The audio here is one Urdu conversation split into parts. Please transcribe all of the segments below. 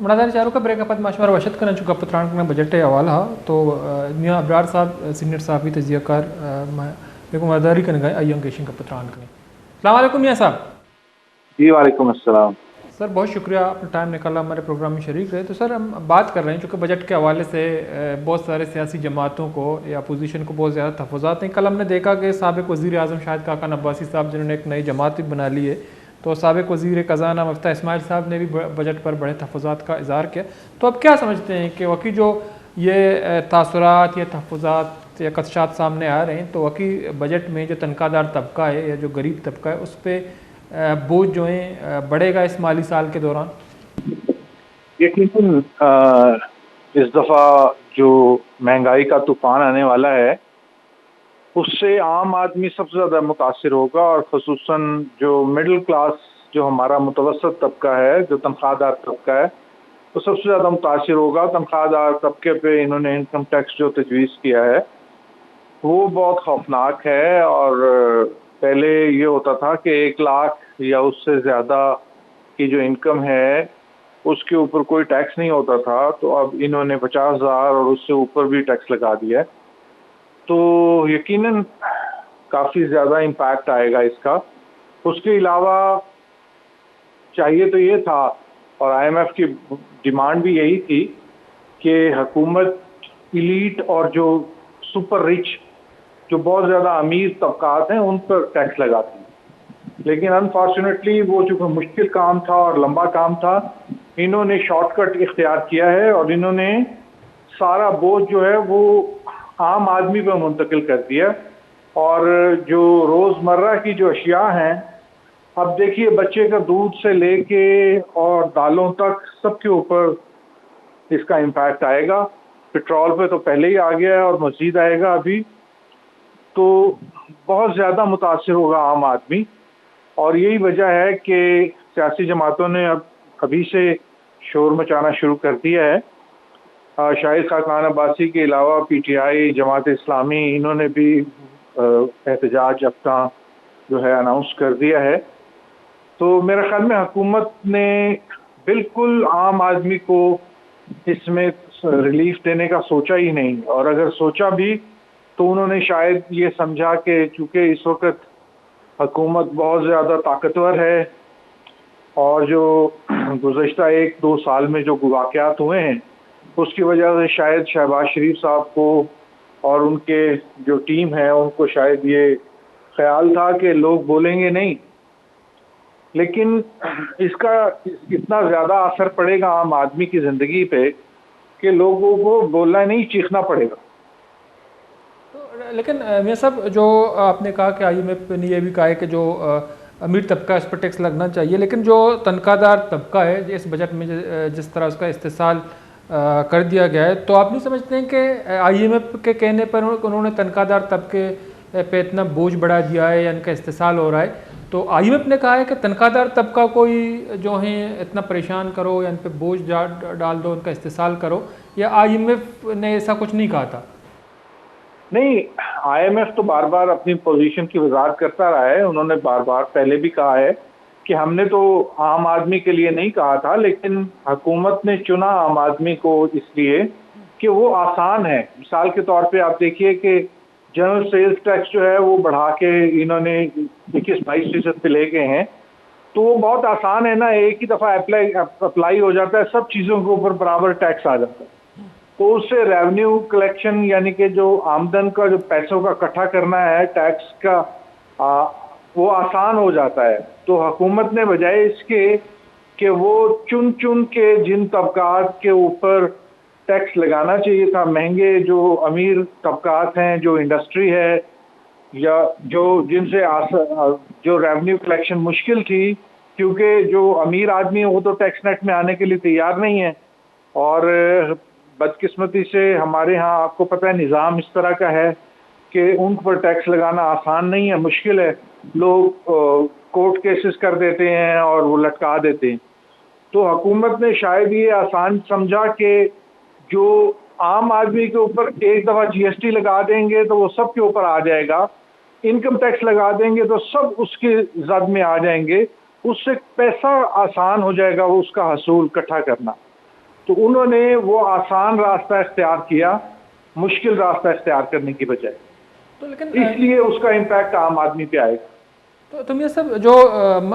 مناظر چاروں کا بریک اپت مشورہ وشد کرنا چکا پتران کا بجٹ حوالہ تو میاں ابرار صاحب سینئر صحافی تجزیہ کار بیگم مداری کا نگاہ ایام کیشن کا پتران کریں. السلام علیکم میاں صاحب. جی وعلیکم السلام سر, بہت شکریہ اپنا ٹائم نکالا ہمارے پروگرام میں شریک رہے. تو سر ہم بات کر رہے ہیں چونکہ بجٹ کے حوالے سے بہت سارے سیاسی جماعتوں کو یا اپوزیشن کو بہت زیادہ تحفظات ہیں. کل ہم نے دیکھا کہ سابق وزیر اعظم شاہد خاقان عباسی صاحب جنہوں نے ایک نئی جماعت بھی بنا لی ہے, تو سابق وزیر خزانہ مفتاح اسماعیل صاحب نے بھی بجٹ پر بڑے تحفظات کا اظہار کیا. تو اب کیا سمجھتے ہیں کہ وقی جو یہ تاثرات یا تحفظات یا خدشات سامنے آ رہے ہیں, تو وقی بجٹ میں جو تنخواہ دار طبقہ ہے یا جو غریب طبقہ ہے اس پہ بوجھ جو ہیں بڑھے گا اس مالی سال کے دوران؟ یقیناً اس دفعہ جو مہنگائی کا طوفان آنے والا ہے اس سے عام آدمی سب سے زیادہ متاثر ہوگا, اور خصوصاً جو مڈل کلاس جو ہمارا متوسط طبقہ ہے, جو تنخواہ دار طبقہ ہے, وہ سب سے زیادہ متاثر ہوگا. تنخواہ دار طبقے پہ انہوں نے انکم ٹیکس جو تجویز کیا ہے وہ بہت خوفناک ہے. اور پہلے یہ ہوتا تھا کہ 1 لاکھ یا اس سے زیادہ کی جو انکم ہے اس کے اوپر کوئی ٹیکس نہیں ہوتا تھا, تو اب انہوں نے 50,000 اور اس سے اوپر بھی ٹیکس لگا دیا ہے. تو یقیناً کافی زیادہ امپیکٹ آئے گا اس کا. اس کے علاوہ چاہیے تو یہ تھا, اور آئی ایم ایف کی ڈیمانڈ بھی یہی تھی کہ حکومت ایلیٹ اور جو سپر رچ جو بہت زیادہ امیر طبقات ہیں ان پر ٹیکس لگاتی, لیکن انفارچونیٹلی وہ چونکہ مشکل کام تھا اور لمبا کام تھا, انہوں نے شارٹ کٹ اختیار کیا ہے اور انہوں نے سارا بوجھ جو ہے وہ عام آدمی پہ منتقل کر دیا. اور جو روزمرہ کی جو اشیاء ہیں, اب دیکھیے بچے کا دودھ سے لے کے اور دالوں تک سب کے اوپر اس کا امپیکٹ آئے گا. پٹرول پہ تو پہلے ہی آ گیا ہے اور مزید آئے گا ابھی, تو بہت زیادہ متاثر ہوگا عام آدمی. اور یہی وجہ ہے کہ سیاسی جماعتوں نے ابھی سے شور مچانا شروع کر دیا ہے. شاہد خاقان عباسی کے علاوہ P T I, Jamaat Islami, انہوں نے بھی احتجاج اپنا جو ہے اناؤنس کر دیا ہے. تو میرے خیال میں حکومت نے بالکل عام آدمی کو اس میں ریلیف دینے کا سوچا ہی نہیں, اور اگر سوچا بھی تو انہوں نے شاید یہ سمجھا کہ چونکہ اس وقت حکومت بہت زیادہ طاقتور ہے اور جو گزشتہ 1-2 سال میں جو واقعات ہوئے ہیں اس کی وجہ سے شاید شہباز شریف صاحب کو اور ان کے جو ٹیم ہے ان کو شاید یہ خیال تھا کہ لوگ بولیں گے نہیں, لیکن اس کا اتنا زیادہ اثر پڑے گا عام آدمی کی زندگی پہ کہ لوگوں کو بولنا نہیں, چیخنا پڑے گا. لیکن میاں صاحب جو آپ نے کہا کہ آئی ایم ایف نے یہ بھی کہا ہے کہ جو امیر طبقہ اس پر ٹیکس لگنا چاہیے, لیکن جو تنخواہ دار طبقہ ہے اس بجٹ میں جس طرح اس کا استحصال کر دیا گیا ہے, تو آپ نہیں سمجھتے ہیں کہ آئی ایم ایف کے کہنے پر انہوں نے تنخواہ دار طبقے پہ اتنا بوجھ بڑھا دیا ہے یا ان کا استحصال ہو رہا ہے؟ تو آئی ایم ایف نے کہا ہے کہ تنخواہ دار طبقہ کو ہی جو ہیں اتنا پریشان کرو یا ان پہ بوجھ ڈال دو, ان کا استحصال کرو, یا آئی ایم ایف نے ایسا کچھ نہیں کہا تھا؟ نہیں, آئی ایم ایف تو بار بار اپنی پوزیشن کی وضاحت کرتا رہا ہے. انہوں نے بار بار پہلے بھی کہا ہے کہ ہم نے تو عام آدمی کے لیے نہیں کہا تھا, لیکن حکومت نے چنا عام آدمی کو اس لیے کہ وہ آسان ہے. مثال کے طور پہ آپ دیکھیے کہ جنرل سیلز ٹیکس جو ہے وہ بڑھا کے انہوں نے 21-22% پہ لے گئے ہیں, تو وہ بہت آسان ہے نا, ایک ہی دفعہ اپلائی ہو جاتا ہے, سب چیزوں کے اوپر برابر ٹیکس آ جاتا ہے. تو اس سے ریونیو کلیکشن یعنی کہ جو آمدن کا جو پیسوں کا اکٹھا کرنا ہے ٹیکس کا وہ آسان ہو جاتا ہے. تو حکومت نے بجائے اس کے کہ وہ چن کے جن طبقات کے اوپر ٹیکس لگانا چاہیے تھا, مہنگے جو امیر طبقات ہیں, جو انڈسٹری ہے, یا جو جن سے جو ریونیو کلیکشن مشکل تھی, کیونکہ جو امیر آدمی ہے وہ تو ٹیکس نیٹ میں آنے کے لیے تیار نہیں ہے. اور بدقسمتی سے ہمارے ہاں آپ کو پتہ ہے نظام اس طرح کا ہے کہ ان پر ٹیکس لگانا آسان نہیں ہے, مشکل ہے. لوگ کورٹ کیسز کر دیتے ہیں اور وہ لٹکا دیتے ہیں. تو حکومت نے شاید یہ آسان سمجھا کہ جو عام آدمی کے اوپر ایک دفعہ جی ایس ٹی لگا دیں گے تو وہ سب کے اوپر آ جائے گا, انکم ٹیکس لگا دیں گے تو سب اس کی زد میں آ جائیں گے, اس سے پیسہ آسان ہو جائے گا وہ اس کا حصول اکٹھا کرنا. تو انہوں نے وہ آسان راستہ اختیار کیا مشکل راستہ اختیار کرنے کی بجائے، تو لیکن اس لیے اس کا امپیکٹ عام آدمی پہ آئے گا۔ تو یہ سب جو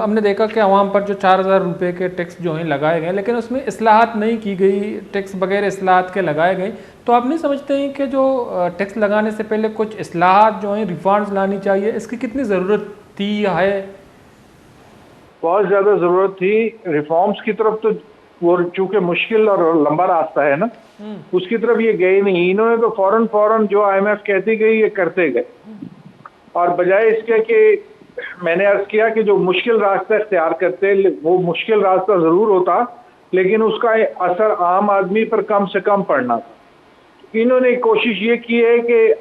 ہم نے دیکھا کہ عوام پر جو 4,000 روپے کے ٹیکس جو ہیں لگائے گئے، لیکن اس میں اصلاحات نہیں کی گئی، ٹیکس بغیر اصلاحات کے لگائے گئے، تو آپ نہیں سمجھتے ہیں کہ جو ٹیکس لگانے سے پہلے کچھ اصلاحات جو ہیں ریفارمز لانی چاہیے؟ اس کی کتنی ضرورت تھی یا ہے؟ بہت زیادہ ضرورت تھی ریفارمز کی طرف، تو وہ چونکہ مشکل اور لمبا راستہ ہے نا، اس کی طرف یہ گئے نہیں، انہوں نے تو فوراً جو آئی ایم ایف کہتی گئی یہ کرتے گئے، اور بجائے اس کے کہ میں نے عرض کیا کہ جو مشکل راستہ اختیار کرتے، وہ مشکل راستہ ضرور ہوتا لیکن اس کا اثر عام آدمی پر کم سے کم پڑنا تھا۔ انہوں نے کوشش یہ کی ہے کہ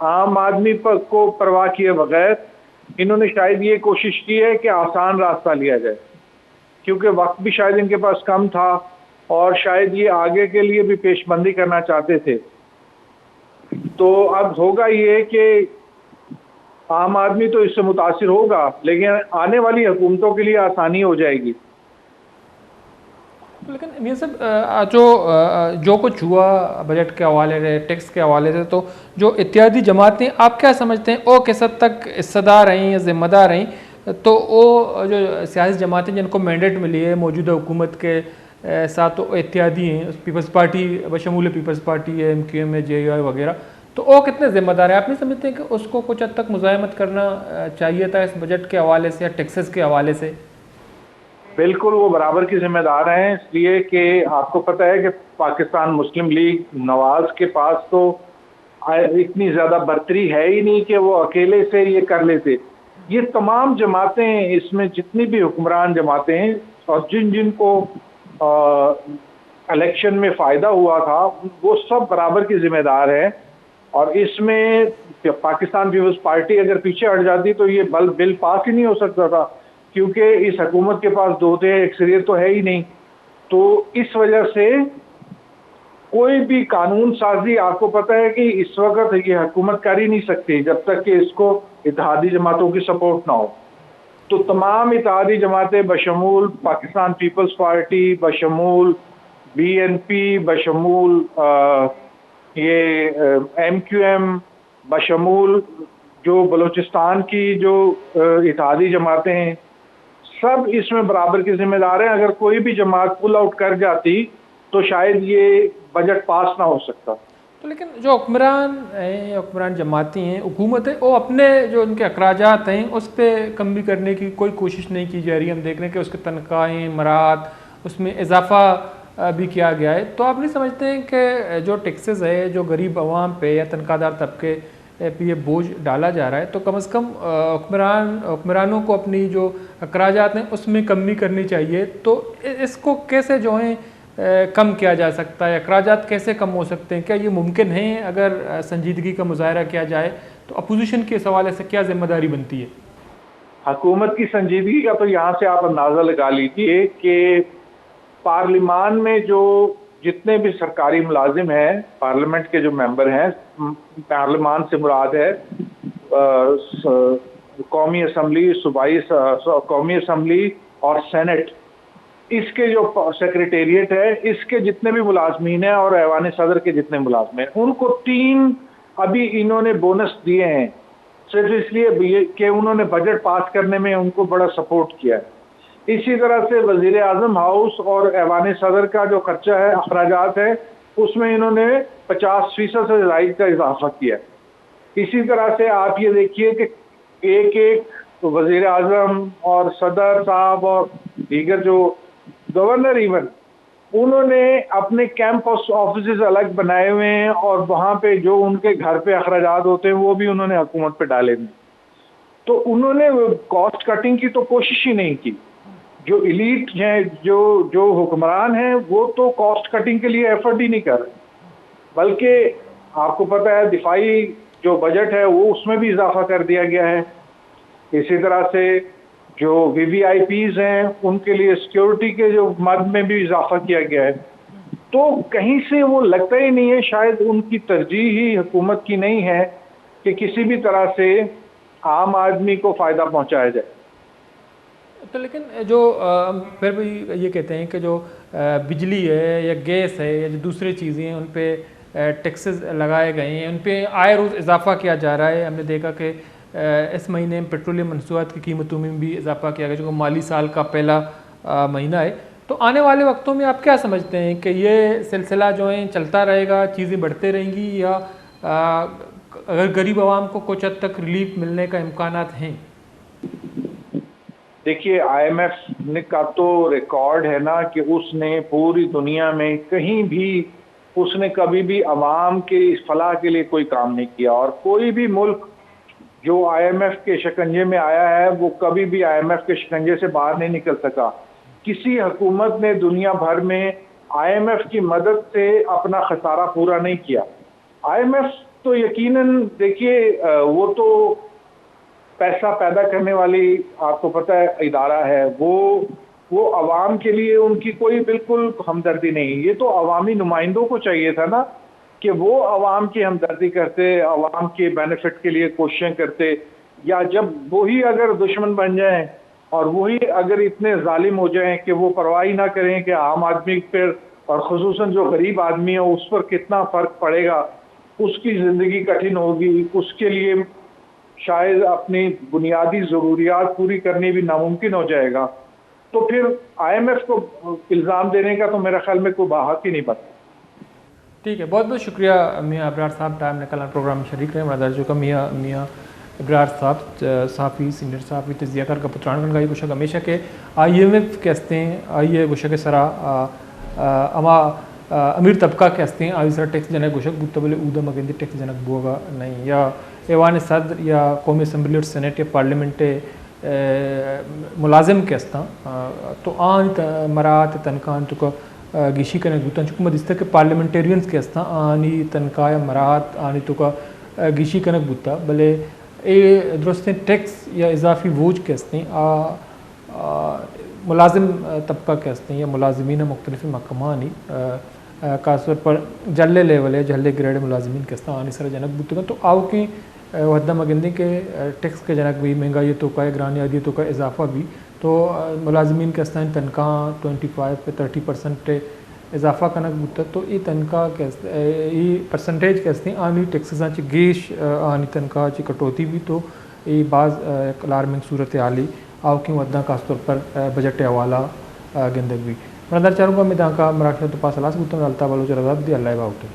عام آدمی پر کو پرواہ کیے بغیر انہوں نے شاید یہ کوشش کی ہے کہ آسان راستہ لیا جائے، کیونکہ وقت بھی شاید ان کے پاس کم تھا اور شاید یہ آگے کے لیے بھی پیش بندی کرنا چاہتے تھے۔ تو اب ہوگا یہ کہ عام آدمی تو اس سے متاثر ہوگا لیکن آنے والی حکومتوں کے لیے آسانی ہو جائے گی۔ لیکن یہ سب جو کچھ ہوا بجٹ کے حوالے سے، ٹیکس کے حوالے سے، تو جو اتحادی جماعتیں آپ کیا سمجھتے ہیں وہ کس حد تک حصہ دار رہیں یا ذمہ دار رہیں؟ تو وہ جو سیاسی جماعتیں جن کو مینڈیٹ ملی ہے موجودہ حکومت کے ساتھ، وہ اتحادی ہیں، پیپلز پارٹی بشمول پیپلز پارٹی ہے، MQM ہے، JUI وغیرہ، تو وہ کتنے ذمہ دار ہیں؟ آپ نہیں سمجھتے ہیں کہ اس کو کچھ حد تک مزاحمت کرنا چاہیے تھا اس بجٹ کے حوالے سے یا ٹیکسز کے حوالے سے؟ بالکل وہ برابر کی ذمہ دار ہیں، اس لیے کہ آپ کو پتہ ہے کہ پاکستان مسلم لیگ نواز کے پاس تو اتنی زیادہ برتری ہے ہی نہیں کہ وہ اکیلے سے یہ کر لیتے۔ یہ تمام جماعتیں، اس میں جتنی بھی حکمران جماعتیں ہیں اور جن کو الیکشن میں فائدہ ہوا تھا، وہ سب برابر کی ذمہ دار ہیں، اور اس میں پاکستان پیپلز پارٹی اگر پیچھے ہٹ جاتی تو یہ بل پاس ہی نہیں ہو سکتا تھا، کیونکہ اس حکومت کے پاس دو تھے، اکثریت تو ہے ہی نہیں۔ تو اس وجہ سے کوئی بھی قانون سازی، آپ کو پتہ ہے کہ اس وقت یہ حکومت کر ہی نہیں سکتی جب تک کہ اس کو اتحادی جماعتوں کی سپورٹ نہ ہو۔ تو تمام اتحادی جماعتیں بشمول پاکستان پیپلز پارٹی، بشمول BNP، بشمول یہ MQM، بشمول جو بلوچستان کی جو اتحادی جماعتیں ہیں، سب اس میں برابر کی ذمہ دار ہیں۔ اگر کوئی بھی جماعت پل آؤٹ کر جاتی تو شاید یہ بجٹ پاس نہ ہو سکتا۔ تو لیکن جو حکمران ہیں، حکمران جماعتی ہیں، حکومت ہے، وہ اپنے جو ان کے اخراجات ہیں اس پہ کمی کرنے کی کوئی کوشش نہیں کی جا رہی۔ ہم دیکھ رہے ہیں کہ اس کے تنخواہیں، مراد، اس میں اضافہ بھی کیا گیا ہے۔ تو آپ نہیں سمجھتے ہیں کہ جو ٹیکسز ہے، جو غریب عوام پہ یا تنخواہ دار طبقے پہ یہ بوجھ ڈالا جا رہا ہے، تو کم از کم حکمرانوں کو اپنی جو اخراجات ہیں اس میں کمی کرنی چاہیے۔ تو اس کو کیسے جو ہیں کم کیا جا سکتا ہے؟ اخراجات کیسے کم ہو سکتے ہیں؟ کیا یہ ممکن ہے؟ اگر سنجیدگی کا مظاہرہ کیا جائے تو اپوزیشن کے حوالے سے کیا ذمہ داری بنتی ہے؟ حکومت کی سنجیدگی کا تو یہاں سے آپ اندازہ لگا لیجیے کہ پارلیمان میں جو جتنے بھی سرکاری ملازم ہیں، پارلیمنٹ کے جو ممبر ہیں، پارلیمان سے مراد ہے قومی اسمبلی، صوبائی قومی اسمبلی اور سینٹ، اس کے جو سیکریٹریٹ ہے، اس کے جتنے بھی ملازمین ہیں اور ایوان صدر کے جتنے ملازمین ہیں، ان کو 3 ابھی انہوں نے بونس دیے ہیں، صرف اس لیے کہ انہوں نے بجٹ پاس کرنے میں ان کو بڑا سپورٹ کیا ہے۔ اسی طرح سے وزیر اعظم ہاؤس اور ایوان صدر کا جو خرچہ ہے، اخراجات ہے، اس میں انہوں نے 50% سے زائد کا اضافہ کیا ہے۔ اسی طرح سے آپ یہ دیکھیے کہ ایک وزیر اعظم اور صدر صاحب اور دیگر جو گورنر ایون، انہوں نے اپنے کیمپس آفیسز الگ بنائے ہوئے ہیں اور وہاں پہ جو ان کے گھر پہ اخراجات ہوتے ہیں وہ بھی انہوں نے حکومت پہ ڈالے ہیں۔ تو انہوں نے کاسٹ کٹنگ کی تو کوشش ہی نہیں کی۔ جو ایلیٹ ہیں، جو حکمران ہیں، وہ تو کاسٹ کٹنگ کے لیے ایفرٹ ہی نہیں کر رہے، بلکہ آپ کو پتہ ہے دفاعی جو بجٹ ہے وہ اس میں بھی اضافہ کر دیا گیا ہے۔ اسی طرح سے جو VVIPs ہیں ان کے لیے سیکیورٹی کے جو مد میں بھی اضافہ کیا گیا ہے۔ تو کہیں سے وہ لگتا ہی نہیں ہے، شاید ان کی ترجیح ہی حکومت کی نہیں ہے کہ کسی بھی طرح سے عام آدمی کو فائدہ پہنچایا جائے۔ تو لیکن جو پھر بھی یہ کہتے ہیں کہ جو بجلی ہے یا گیس ہے یا جو دوسری چیزیں ہیں ان پہ ٹیکسز لگائے گئے ہیں، ان پہ آئے روز اضافہ کیا جا رہا ہے. ہم نے دیکھا کہ اس مہینے میں پیٹرولیم مصنوعات کی قیمتوں میں بھی اضافہ کیا گیا جو کہ مالی سال کا پہلا مہینہ ہے. تو آنے والے وقتوں میں آپ کیا سمجھتے ہیں کہ یہ سلسلہ جو ہے چلتا رہے گا، چیزیں بڑھتے رہیں گی، یا اگر غریب عوام کو کچھ حد تک ریلیف ملنے کا امکانات ہیں؟ دیکھیے آئی ایم ایف کا تو ریکارڈ ہے نا کہ اس نے پوری دنیا میں کہیں بھی اس نے کبھی بھی عوام کے فلاح کے لیے کوئی کام نہیں کیا، اور کوئی بھی ملک جو آئی ایم ایف کے شکنجے میں آیا ہے وہ کبھی بھی آئی ایم ایف کے شکنجے سے باہر نہیں نکل سکا. کسی حکومت نے دنیا بھر میں آئی ایم ایف کی مدد سے اپنا خسارہ پورا نہیں کیا. آئی ایم ایف تو یقیناً دیکھیے وہ تو پیسہ پیدا کرنے والی آپ کو پتہ ہے ادارہ ہے، وہ عوام کے لیے ان کی کوئی بالکل ہمدردی نہیں. یہ تو عوامی نمائندوں کو چاہیے تھا نا کہ وہ عوام کی ہمدردی کرتے، عوام کے بینیفٹ کے لیے کوششیں کرتے. یا جب وہی اگر دشمن بن جائیں اور وہی اگر اتنے ظالم ہو جائیں کہ وہ پرواہ نہ کریں کہ عام آدمی پر اور خصوصاً جو غریب آدمی ہے اس پر کتنا فرق پڑے گا، اس کی زندگی کٹھن ہوگی، اس کے لیے شاید اپنی بنیادی ضروریات پوری کرنی بھی ناممکن ہو جائے گا، تو پھر آئی ایم ایف کو الزام دینے کا تو میرے خیال میں کوئی بحق ہی نہیں بنتا. ٹھیک ہے، بہت بہت شکریہ میاں ابرار صاحب، ٹائم نکالنا پروگرام میں شریک رہے. ہمارا جو کا میاں ابرار صاحب صحافی سینئر صحافی تجزیہ کار کا پتران گنگائی گوشک ہمیشہ کے آئی ایم ایف کے ہستے ہیں آئیے گوشک سرا اما امیر طبقہ کے ہستے ہیں آئی سرا ٹیکس جنک گوشک بودتا بلے اودا مگندی ٹیکس جنک بوگا نہیں، یا ایوان صدر یا قومی اسمبلی اور سینیٹ یا پارلیمنٹ ملازم کے ہستاں تو آن مراعات تنخواہ تو کا گیشی کرنے گوتاں چکہ مدستہ کہ پارلیمنٹیرینز کے ہستاں آنی تنخواہ مراعات آنی تو کا گیشی کنک بوتا بلے اے درست ٹیکس یا اضافی بوجھ کے ہستیں ملازم طبقہ کے ہستیں یا ملازمین مختلف محکمانی خاص طور پر جلے لیول ہے جلے گریڈ ملازمین کے ہستاں آنی سر جنک بوتا تو آؤ کی وحدہ مگندی کے ٹیکس کے جنک بھی مہنگائی تو کا گرانیادی تو کا اضافہ بھی تو ملازمین کے ہستاں تنخواہ 25 پہ 30% اضافہ کنک بوتا تو یہ تنخواہ کے یہ پرسنٹیج کے ہستیں آنی ٹیکسزاں چی گیش آنی تنخواہ چی کٹوتی بھی تو یہ بعض الارمنگ صورت حالی آؤ کی ودہ خاص طور پر بجٹ حوالہ گندگ بھی. میں چاہوں گا میں داں کا مراٹھی تو پاس الاس بوتا میں الطاف بلوچ رضا دی اللہ باؤٹے.